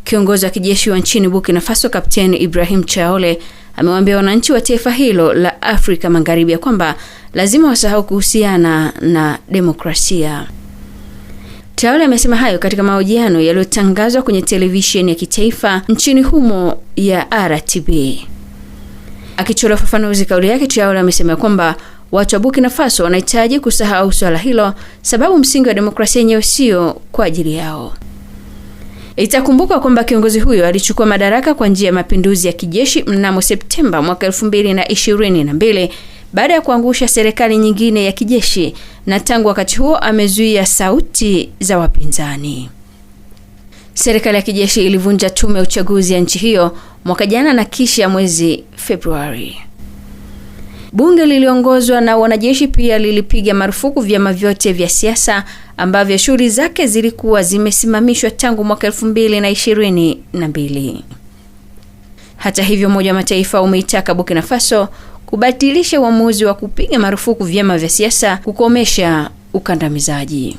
Kiongozi wa kijeshi wa nchini Burkina Faso Kapteni Ibrahim Traore amewaambia wananchi wa taifa hilo la Afrika Magharibi ya kwamba lazima wasahau kuhusiana na demokrasia. Traore amesema hayo katika mahojiano yaliyotangazwa kwenye televisheni ya kitaifa nchini humo ya RTB. Akitoa ufafanuzi kauli yake, Traore amesema kwamba watu wa Burkina Faso wanahitaji kusahau swala hilo, sababu msingi wa demokrasia yenyewe sio kwa ajili yao. Itakumbuka kwamba kiongozi huyo alichukua madaraka kwa njia ya mapinduzi ya kijeshi mnamo Septemba mwaka 2022 baada ya kuangusha serikali nyingine ya kijeshi, na tangu wakati huo amezuia sauti za wapinzani. Serikali ya kijeshi ilivunja tume ya uchaguzi ya nchi hiyo mwaka jana na kisha mwezi Februari. Bunge liliongozwa na wanajeshi pia lilipiga marufuku vyama vyote vya siasa ambavyo shughuli zake zilikuwa zimesimamishwa tangu mwaka 2022. Hata hivyo, Umoja wa Mataifa umeitaka Burkina Faso kubatilisha uamuzi wa kupiga marufuku vyama vya siasa kukomesha ukandamizaji.